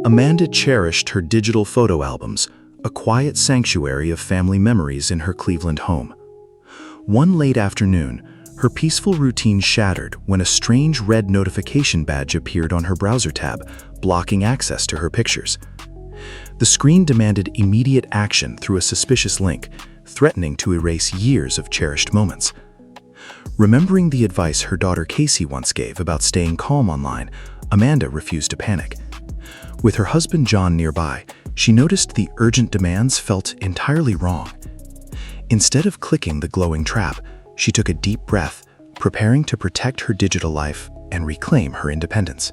Amanda cherished her digital photo albums, a quiet sanctuary of family memories in her Cleveland home. One late afternoon, her peaceful routine shattered when a strange red notification badge appeared on her browser tab, blocking access to her pictures. The screen demanded immediate action through a suspicious link, threatening to erase years of cherished moments. Remembering the advice her daughter Casey once gave about staying calm online, Amanda refused to panic. With her husband John nearby, she noticed the urgent demands felt entirely wrong. Instead of clicking the glowing trap, she took a deep breath, preparing to protect her digital life and reclaim her independence.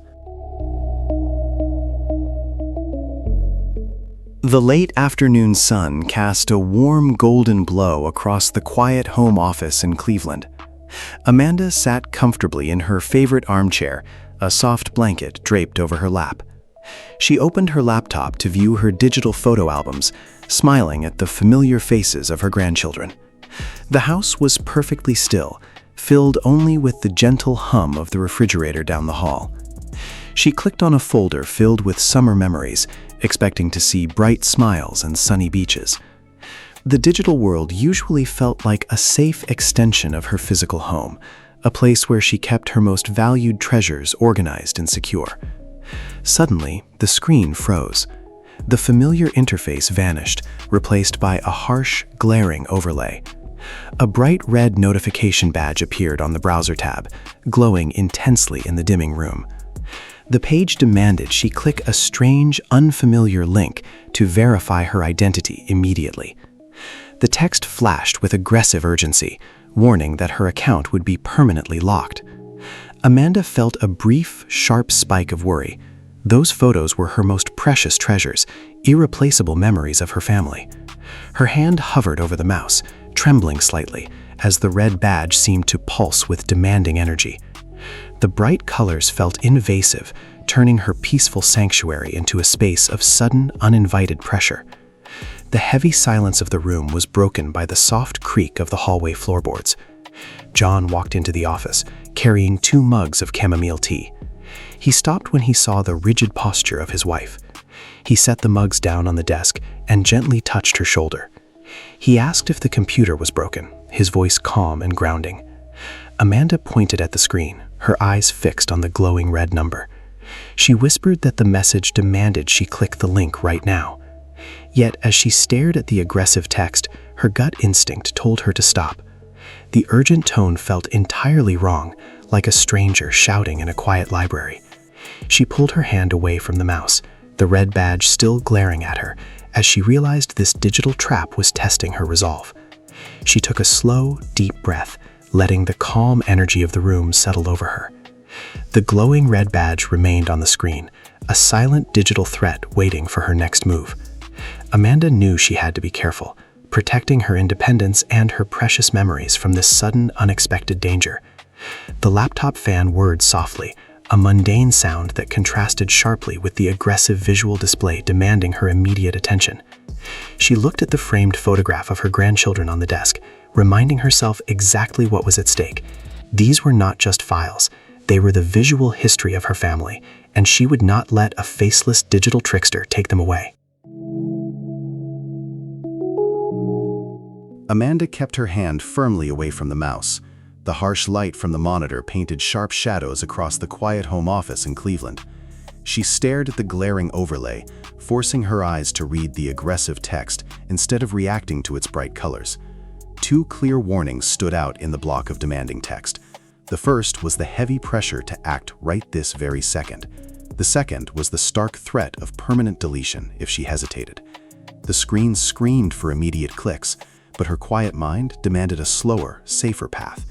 The late afternoon sun cast a warm golden glow across the quiet home office in Cleveland. Amanda sat comfortably in her favorite armchair, a soft blanket draped over her lap. She opened her laptop to view her digital photo albums, smiling at the familiar faces of her grandchildren. The house was perfectly still, filled only with the gentle hum of the refrigerator down the hall. She clicked on a folder filled with summer memories, expecting to see bright smiles and sunny beaches. The digital world usually felt like a safe extension of her physical home, a place where she kept her most valued treasures organized and secure. Suddenly, the screen froze. The familiar interface vanished, replaced by a harsh, glaring overlay. A bright red notification badge appeared on the browser tab, glowing intensely in the dimming room. The page demanded she click a strange, unfamiliar link to verify her identity immediately. The text flashed with aggressive urgency, warning that her account would be permanently locked. Amanda felt a brief, sharp spike of worry. Those photos were her most precious treasures, irreplaceable memories of her family. Her hand hovered over the mouse, trembling slightly, as the red badge seemed to pulse with demanding energy. The bright colors felt invasive, turning her peaceful sanctuary into a space of sudden, uninvited pressure. The heavy silence of the room was broken by the soft creak of the hallway floorboards. John walked into the office, carrying 2 mugs of chamomile tea. He stopped when he saw the rigid posture of his wife. He set the mugs down on the desk and gently touched her shoulder. He asked if the computer was broken, his voice calm and grounding. Amanda pointed at the screen, her eyes fixed on the glowing red number. She whispered that the message demanded she click the link right now. Yet, as she stared at the aggressive text, her gut instinct told her to stop. The urgent tone felt entirely wrong, like a stranger shouting in a quiet library. She pulled her hand away from the mouse, the red badge still glaring at her, as she realized this digital trap was testing her resolve. She took a slow, deep breath, letting the calm energy of the room settle over her. The glowing red badge remained on the screen, a silent digital threat waiting for her next move. Amanda knew she had to be careful, protecting her independence and her precious memories from this sudden, unexpected danger. The laptop fan whirred softly, a mundane sound that contrasted sharply with the aggressive visual display demanding her immediate attention. She looked at the framed photograph of her grandchildren on the desk, reminding herself exactly what was at stake. These were not just files, they were the visual history of her family, and she would not let a faceless digital trickster take them away. Amanda kept her hand firmly away from the mouse. The harsh light from the monitor painted sharp shadows across the quiet home office in Cleveland. She stared at the glaring overlay, forcing her eyes to read the aggressive text instead of reacting to its bright colors. 2 clear warnings stood out in the block of demanding text. The first was the heavy pressure to act right this very second. The second was the stark threat of permanent deletion if she hesitated. The screen screamed for immediate clicks, but her quiet mind demanded a slower, safer path.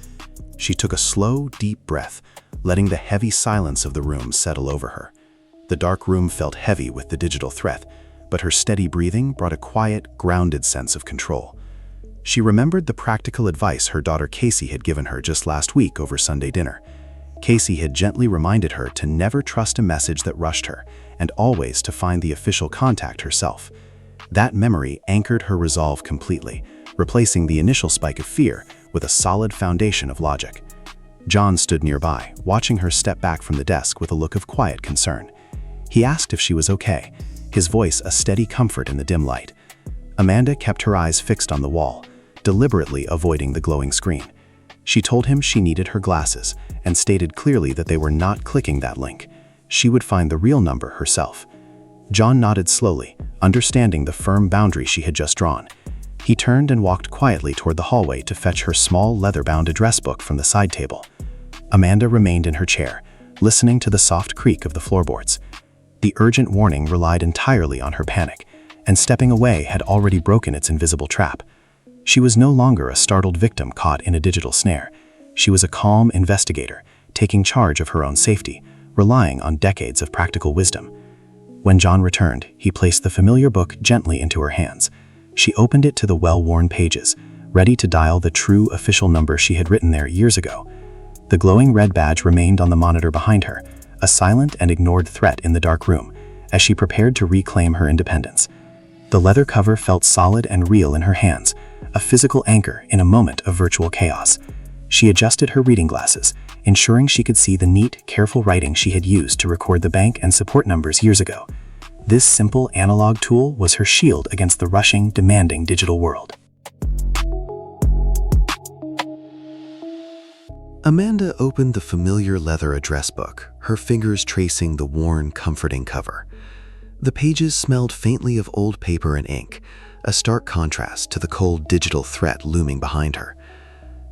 She took a slow, deep breath, letting the heavy silence of the room settle over her. The dark room felt heavy with the digital threat, but her steady breathing brought a quiet, grounded sense of control. She remembered the practical advice her daughter Casey had given her just last week over Sunday dinner. Casey had gently reminded her to never trust a message that rushed her, and always to find the official contact herself. That memory anchored her resolve completely, replacing the initial spike of fear with a solid foundation of logic. John stood nearby, watching her step back from the desk with a look of quiet concern. He asked if she was okay, his voice a steady comfort in the dim light. Amanda kept her eyes fixed on the wall, deliberately avoiding the glowing screen. She told him she needed her glasses and stated clearly that they were not clicking that link. She would find the real number herself. John nodded slowly, understanding the firm boundary she had just drawn. He turned and walked quietly toward the hallway to fetch her small leather-bound address book from the side table. Amanda remained in her chair, listening to the soft creak of the floorboards. The urgent warning relied entirely on her panic, and stepping away had already broken its invisible trap. She was no longer a startled victim caught in a digital snare. She was a calm investigator, taking charge of her own safety, relying on decades of practical wisdom. When John returned, he placed the familiar book gently into her hands. She opened it to the well-worn pages, ready to dial the true official number she had written there years ago. The glowing red badge remained on the monitor behind her, a silent and ignored threat in the dark room, as she prepared to reclaim her independence. The leather cover felt solid and real in her hands, a physical anchor in a moment of virtual chaos. She adjusted her reading glasses, ensuring she could see the neat, careful writing she had used to record the bank and support numbers years ago. This simple analog tool was her shield against the rushing, demanding digital world. Amanda opened the familiar leather address book, her fingers tracing the worn, comforting cover. The pages smelled faintly of old paper and ink, a stark contrast to the cold digital threat looming behind her.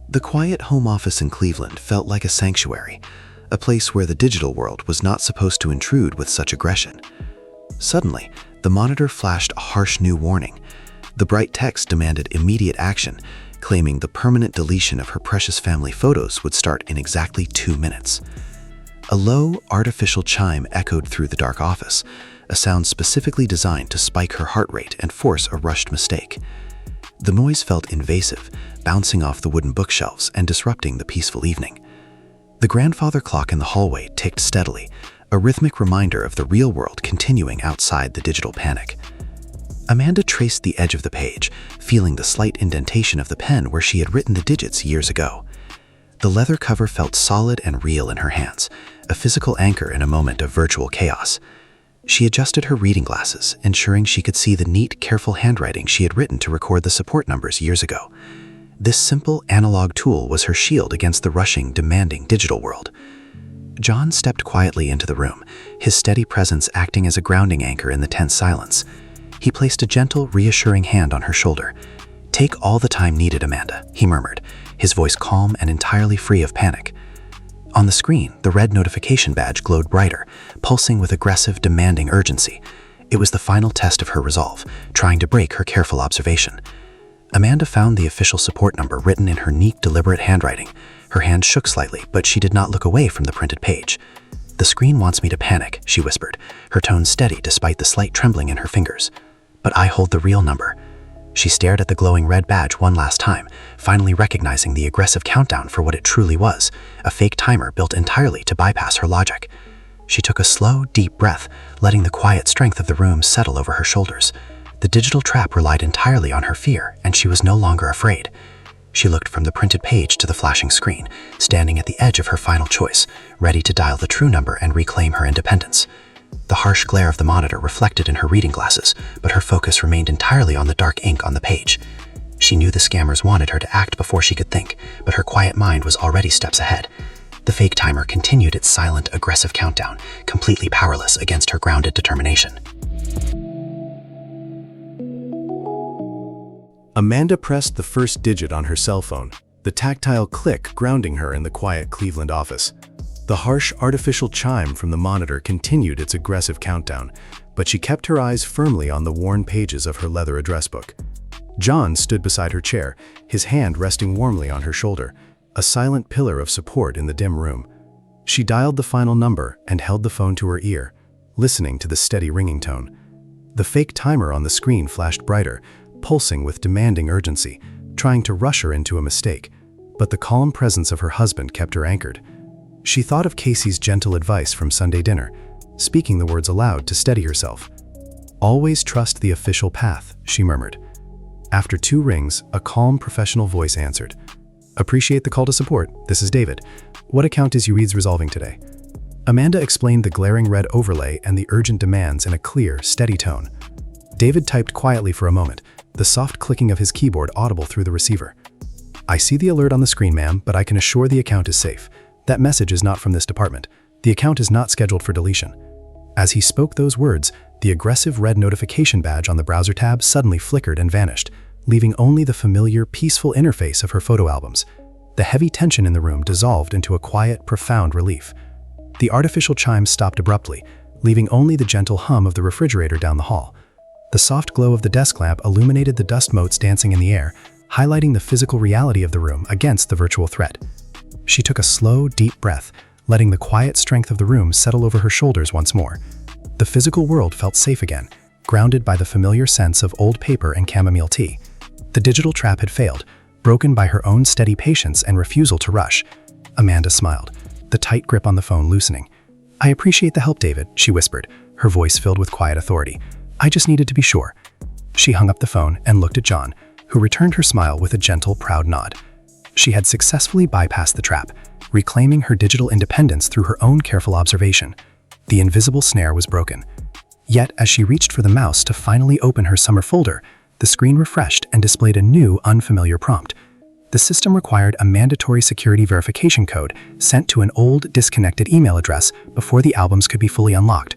The quiet home office in Cleveland felt like a sanctuary, a place where the digital world was not supposed to intrude with such aggression. Suddenly, the monitor flashed a harsh new warning. The bright text demanded immediate action, claiming the permanent deletion of her precious family photos would start in exactly 2 minutes. A low, artificial chime echoed through the dark office, a sound specifically designed to spike her heart rate and force a rushed mistake. The noise felt invasive, bouncing off the wooden bookshelves and disrupting the peaceful evening. The grandfather clock in the hallway ticked steadily, a rhythmic reminder of the real world continuing outside the digital panic. Amanda traced the edge of the page, feeling the slight indentation of the pen where she had written the digits years ago. The leather cover felt solid and real in her hands, a physical anchor in a moment of virtual chaos. She adjusted her reading glasses, ensuring she could see the neat, careful handwriting she had written to record the support numbers years ago. This simple analog tool was her shield against the rushing, demanding digital world. John stepped quietly into the room, his steady presence acting as a grounding anchor in the tense silence. He placed a gentle, reassuring hand on her shoulder. "Take all the time needed, Amanda," he murmured, his voice calm and entirely free of panic. On the screen, the red notification badge glowed brighter, pulsing with aggressive, demanding urgency. It was the final test of her resolve, trying to break her careful observation. Amanda found the official support number written in her neat, deliberate handwriting. Her hand shook slightly, but she did not look away from the printed page. "The screen wants me to panic," she whispered, her tone steady despite the slight trembling in her fingers. "But I hold the real number." She stared at the glowing red badge one last time, finally recognizing the aggressive countdown for what it truly was, a fake timer built entirely to bypass her logic. She took a slow, deep breath, letting the quiet strength of the room settle over her shoulders. The digital trap relied entirely on her fear, and she was no longer afraid. She looked from the printed page to the flashing screen, standing at the edge of her final choice, ready to dial the true number and reclaim her independence. The harsh glare of the monitor reflected in her reading glasses, but her focus remained entirely on the dark ink on the page. She knew the scammers wanted her to act before she could think, but her quiet mind was already steps ahead. The fake timer continued its silent, aggressive countdown, completely powerless against her grounded determination. Amanda pressed the first digit on her cell phone, the tactile click grounding her in the quiet Cleveland office. The harsh artificial chime from the monitor continued its aggressive countdown, but she kept her eyes firmly on the worn pages of her leather address book. John stood beside her chair, his hand resting warmly on her shoulder, a silent pillar of support in the dim room. She dialed the final number and held the phone to her ear, listening to the steady ringing tone. The fake timer on the screen flashed brighter, pulsing with demanding urgency, trying to rush her into a mistake, but the calm presence of her husband kept her anchored. She thought of Casey's gentle advice from Sunday dinner, speaking the words aloud to steady herself. "Always trust the official path," she murmured. After 2 rings, a calm professional voice answered. "Appreciate the call to support. This is David. What account is you resolving today?" Amanda explained the glaring red overlay and the urgent demands in a clear, steady tone. David typed quietly for a moment, the soft clicking of his keyboard audible through the receiver. "I see the alert on the screen, ma'am, but I can assure the account is safe. That message is not from this department. The account is not scheduled for deletion." As he spoke those words, the aggressive red notification badge on the browser tab suddenly flickered and vanished, leaving only the familiar, peaceful interface of her photo albums. The heavy tension in the room dissolved into a quiet, profound relief. The artificial chimes stopped abruptly, leaving only the gentle hum of the refrigerator down the hall. The soft glow of the desk lamp illuminated the dust motes dancing in the air, highlighting the physical reality of the room against the virtual threat. She took a slow, deep breath, letting the quiet strength of the room settle over her shoulders once more. The physical world felt safe again, grounded by the familiar sense of old paper and chamomile tea. The digital trap had failed, broken by her own steady patience and refusal to rush. Amanda smiled, the tight grip on the phone loosening. "I appreciate the help, David," she whispered, her voice filled with quiet authority. "I just needed to be sure." She hung up the phone and looked at John, who returned her smile with a gentle, proud nod. She had successfully bypassed the trap, reclaiming her digital independence through her own careful observation. The invisible snare was broken. Yet, as she reached for the mouse to finally open her summer folder, the screen refreshed and displayed a new, unfamiliar prompt. The system required a mandatory security verification code sent to an old, disconnected email address before the albums could be fully unlocked.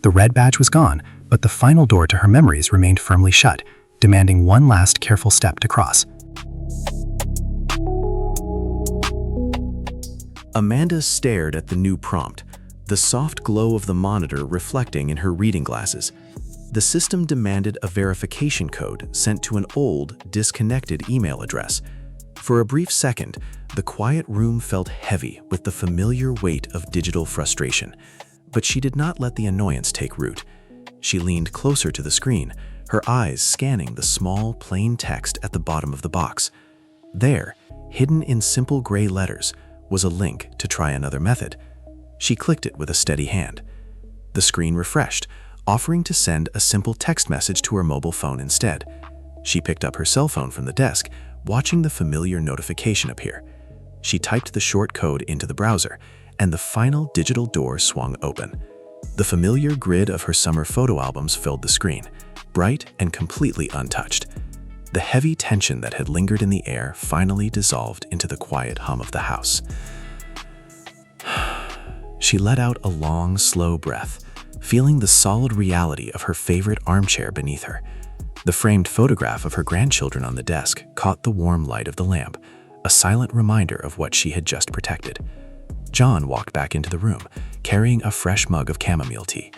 The red badge was gone, but the final door to her memories remained firmly shut, demanding one last careful step to cross. Amanda stared at the new prompt, the soft glow of the monitor reflecting in her reading glasses. The system demanded a verification code sent to an old, disconnected email address. For a brief second, the quiet room felt heavy with the familiar weight of digital frustration. But she did not let the annoyance take root. She leaned closer to the screen, her eyes scanning the small, plain text at the bottom of the box. There, hidden in simple gray letters, was a link to try another method. She clicked it with a steady hand. The screen refreshed, offering to send a simple text message to her mobile phone instead. She picked up her cell phone from the desk, watching the familiar notification appear. She typed the short code into the browser, and the final digital door swung open. The familiar grid of her summer photo albums filled the screen, bright and completely untouched. The heavy tension that had lingered in the air finally dissolved into the quiet hum of the house. She let out a long, slow breath, feeling the solid reality of her favorite armchair beneath her. The framed photograph of her grandchildren on the desk caught the warm light of the lamp, a silent reminder of what she had just protected. John walked back into the room, carrying a fresh mug of chamomile tea.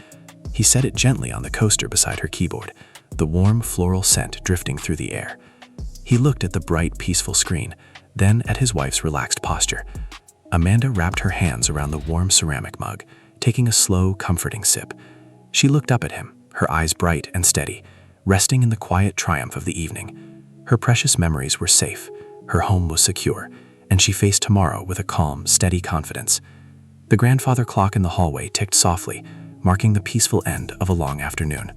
He set it gently on the coaster beside her keyboard, the warm floral scent drifting through the air. He looked at the bright, peaceful screen, then at his wife's relaxed posture. Amanda wrapped her hands around the warm ceramic mug, taking a slow, comforting sip. She looked up at him, her eyes bright and steady, resting in the quiet triumph of the evening. Her precious memories were safe, her home was secure, and she faced tomorrow with a calm, steady confidence. The grandfather clock in the hallway ticked softly, marking the peaceful end of a long afternoon.